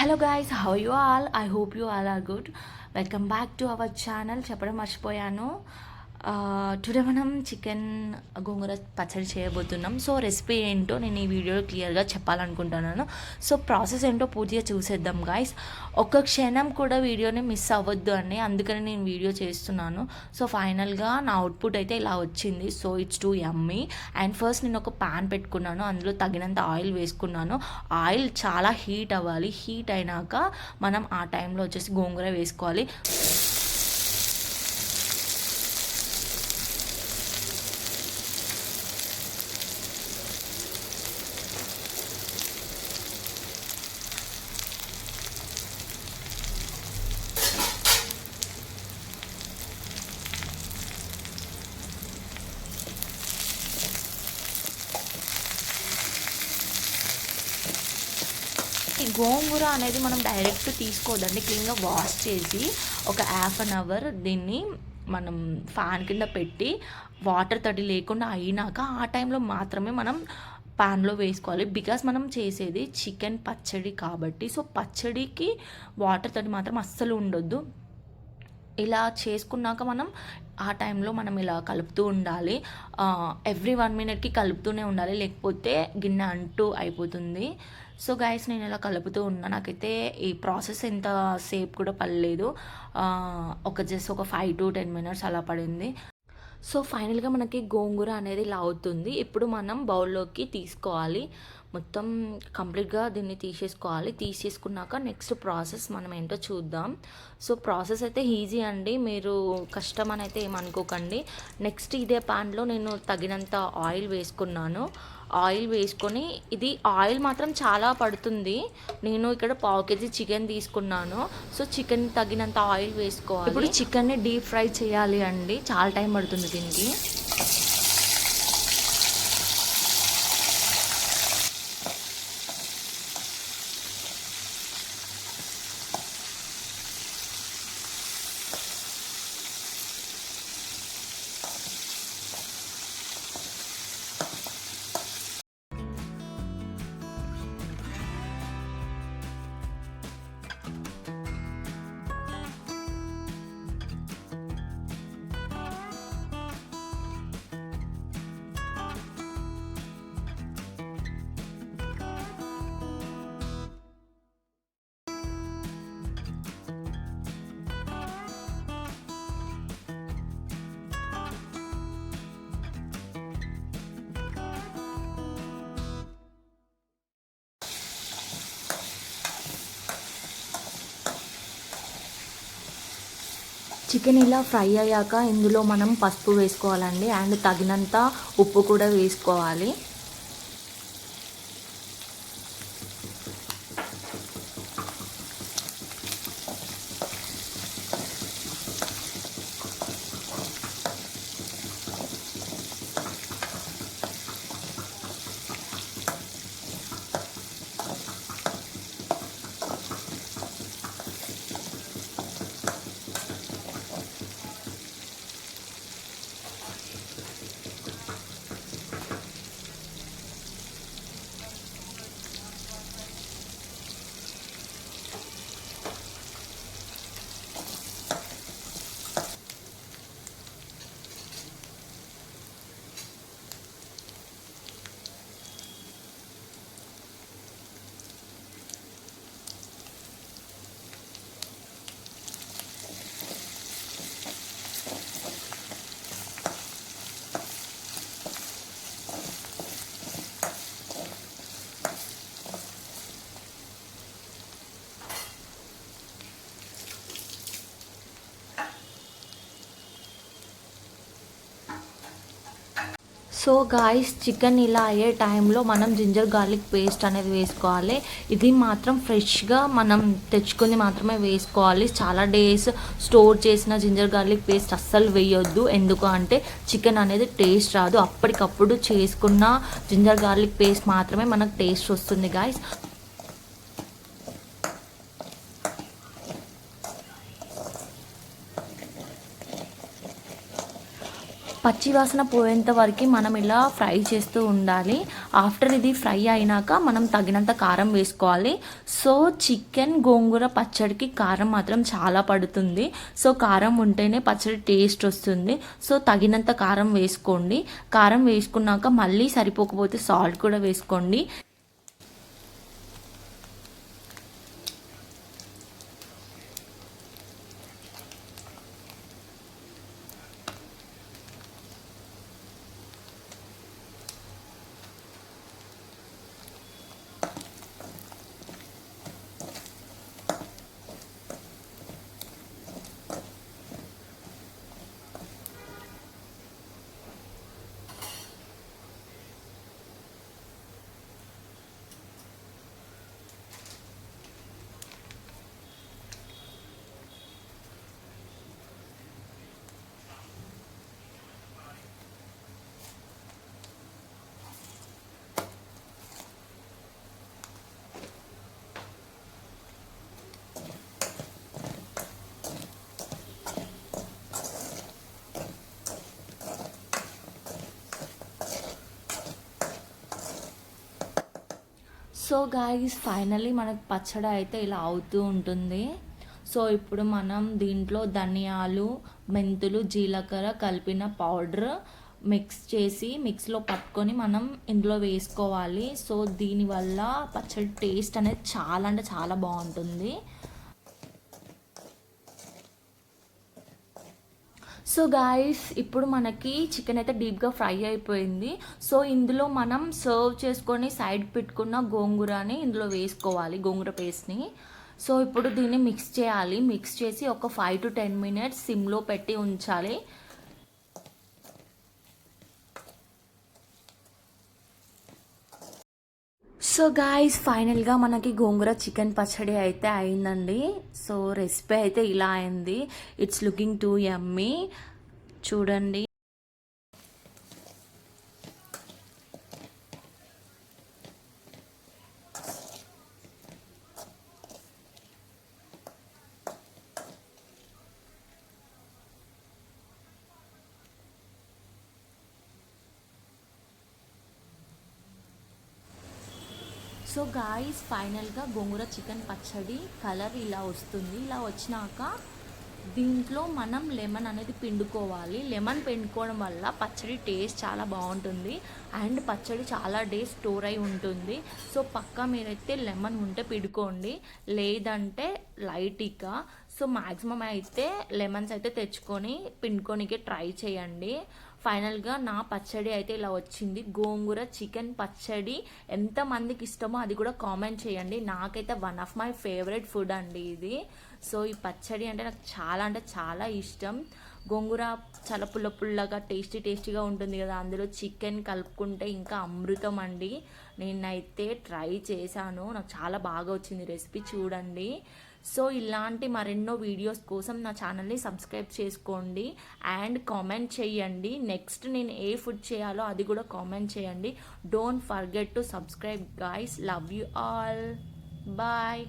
Hello guys, how are you all? I hope you all are good. Welcome back to our channel. చెప్పడం మర్చిపోయాను. Today మనం chicken గోంగూర పచ్చడి చేయబోతున్నాం. So recipe ఏంటో నేను ఈ వీడియోలో క్లియర్గా చెప్పాలనుకుంటున్నాను. సో ప్రాసెస్ ఏంటో పూర్తిగా చూసేద్దాం గాయస్. ఒక్క క్షణం కూడా వీడియోని మిస్ అవ్వద్దు అని అందుకని నేను వీడియో చేస్తున్నాను. సో ఫైనల్గా నా అవుట్పుట్ అయితే ఇలా వచ్చింది. So it's two yummy. And first నేను ఒక ప్యాన్ పెట్టుకున్నాను, అందులో తగినంత ఆయిల్ వేసుకున్నాను. ఆయిల్ చాలా హీట్ అవ్వాలి. హీట్ అయినాక మనం ఆ టైంలో వచ్చేసి గోంగూర వేసుకోవాలి. ఈ గోంగూర అనేది మనం డైరెక్ట్ తీసుకోవద్దండి. క్లీన్గా వాష్ చేసి ఒక హాఫ్ అన్ అవర్ దీన్ని మనం ఫ్యాన్ కింద పెట్టి వాటర్ తడి లేకుండా అయినాక ఆ టైంలో మాత్రమే మనం ప్యాన్లో వేసుకోవాలి. బికాస్ మనం చేసేది చికెన్ పచ్చడి కాబట్టి. సో పచ్చడికి వాటర్ తడి మాత్రం అస్సలు ఉండొద్దు. ఇలా చేసుకున్నాక మనం ఆ టైంలో మనం ఇలా కలుపుతూ ఉండాలి. ఎవ్రీ 1 మినిట్కి కలుపుతూనే ఉండాలి, లేకపోతే గిన్నె అంటూ అయిపోతుంది. సో గైస్ నేను ఇలా కలుపుతూ ఉన్నా. నాకైతే ఈ ప్రాసెస్ ఎంత సేపు కూడా పడలేదు. జస్ట్ ఒక 5 to 10 మినిట్స్ అలా పడింది. సో ఫైనల్గా మనకి గోంగూర అనేది ఇలా అవుతుంది. ఇప్పుడు మనం బౌల్లోకి తీసుకోవాలి. మొత్తం కంప్లీట్గా దీన్ని తీసేసుకున్నాక నెక్స్ట్ ప్రాసెస్ మనం ఏంటో చూద్దాం. సో ప్రాసెస్ అయితే ఈజీ అండి, మీరు కష్టం అని అయితే ఏమనుకోకండి. నెక్స్ట్ ఇదే ప్యాన్లో నేను తగినంత ఆయిల్ వేసుకున్నాను. ఆయిల్ వేసుకొని ఇది ఆయిల్ మాత్రం చాలా పడుతుంది. నేను ఇక్కడ 1/2 kg చికెన్ తీసుకున్నాను. సో చికెన్ తగినంత ఆయిల్ వేసుకోవాలి. ఇప్పుడు చికెన్ని డీప్ ఫ్రై చేయాలి అండి, చాలా టైం పడుతుంది దీనికి. చికెన్ ఇలా ఫ్రై అయ్యాక ఇందులో మనం పసుపు వేసుకోవాలండి, అండ్ తగినంత ఉప్పు కూడా వేసుకోవాలి. సో గాయస్ చికెన్ ఇలా అయ్యే టైంలో మనం జింజర్ గార్లిక్ పేస్ట్ అనేది వేసుకోవాలి. ఇది మాత్రం ఫ్రెష్గా మనం తెచ్చుకొని మాత్రమే వేసుకోవాలి. చాలా డేస్ స్టోర్ చేసిన జింజర్ గార్లిక్ పేస్ట్ అస్సలు వేయొద్దు. ఎందుకు అంటే చికెన్ అనేది టేస్ట్ రాదు. అప్పటికప్పుడు చేసుకున్న జింజర్ గార్లిక్ పేస్ట్ మాత్రమే మనకు టేస్ట్ వస్తుంది గాయస్. పచ్చి వాసన పోయేంత వరకు మనం ఇలా ఫ్రై చేస్తూ ఉండాలి. ఆఫ్టర్ ఇది ఫ్రై అయినాక మనం తగినంత కారం వేసుకోవాలి. సో చికెన్ గోంగూర పచ్చడికి కారం మాత్రం చాలా పడుతుంది. సో కారం ఉంటేనే పచ్చడి టేస్ట్ వస్తుంది. సో తగినంత కారం వేసుకోండి. కారం వేసుకున్నాక మళ్ళీ సరిపోకపోతే సాల్ట్ కూడా వేసుకోండి. సో గాయ్స్ ఫైనల్లీ మనకు పచ్చడి అయితే ఇలా అవుతూ ఉంటుంది. సో ఇప్పుడు మనం దీంట్లో ధనియాలు, మెంతులు, జీలకర్ర కలిపిన పౌడర్ మిక్స్ చేసి మిక్స్లో పట్టుకొని మనం ఇందులో వేసుకోవాలి. సో దీనివల్ల పచ్చడి టేస్ట్ అనేది చాలా అంటే చాలా బాగుంటుంది. సో గాయస్ ఇప్పుడు మనకి చికెన్ అయితే డీప్గా ఫ్రై అయిపోయింది. సో ఇందులో మనం సర్వ్ చేసుకొని సైడ్ పెట్టుకున్న గోంగూరని ఇందులో వేసుకోవాలి, గోంగూర పేస్ట్ని. సో ఇప్పుడు దీన్ని మిక్స్ చేయాలి. మిక్స్ చేసి ఒక 5 to 10 minutes సిమ్లో పెట్టి ఉంచాలి. సో గాయ్స్ ఫైనల్గా మనకి గోంగూర చికెన్ పచ్చడి అయితే అయిందండి. సో రెసిపీ అయితే ఇలా అయింది. ఇట్స్ లుకింగ్ టూ యమ్మీ. చూడండి. సో గాయ్స్ ఫైనల్గా గోంగూర చికెన్ పచ్చడి కలర్ ఇలా వస్తుంది. ఇలా వచ్చినాక దీంట్లో మనం లెమన్ అనేది పిండుకోవాలి. లెమన్ పిండుకోవడం వల్ల పచ్చడి టేస్ట్ చాలా బాగుంటుంది అండ్ పచ్చడి చాలా డేస్ స్టోర్ అయి ఉంటుంది. సో పక్కా మీరైతే లెమన్ ఉంటే పిండుకోండి, లేదంటే లైట్గా. సో మ్యాక్సిమం అయితే లెమన్స్ అయితే తెచ్చుకొని పిండుకోనికి ట్రై చేయండి. ఫైనల్గా నా పచ్చడి అయితే ఇలా వచ్చింది. గోంగూర చికెన్ పచ్చడి ఎంతమందికి ఇష్టమో అది కూడా కామెంట్ చేయండి. నాకైతే one of my favourite food అండి ఇది. సో ఈ పచ్చడి అంటే నాకు చాలా అంటే చాలా ఇష్టం. గోంగూర చాలా పుల్లగా టేస్టీగా ఉంటుంది కదా, అందులో చికెన్ కలుపుకుంటే ఇంకా అమృతం అండి. నేనైతే ట్రై చేశాను, నాకు చాలా బాగా వచ్చింది రెసిపీ, చూడండి. సో ఇలాంటి మరెన్నో వీడియోస్ కోసం నా ఛానల్ని సబ్స్క్రైబ్ చేసుకోండి అండ్ కామెంట్ చేయండి. నెక్స్ట్ నేను ఏ ఫుడ్ చేయాలో అది కూడా కామెంట్ చేయండి. Don't forget to subscribe guys. Love you all. Bye.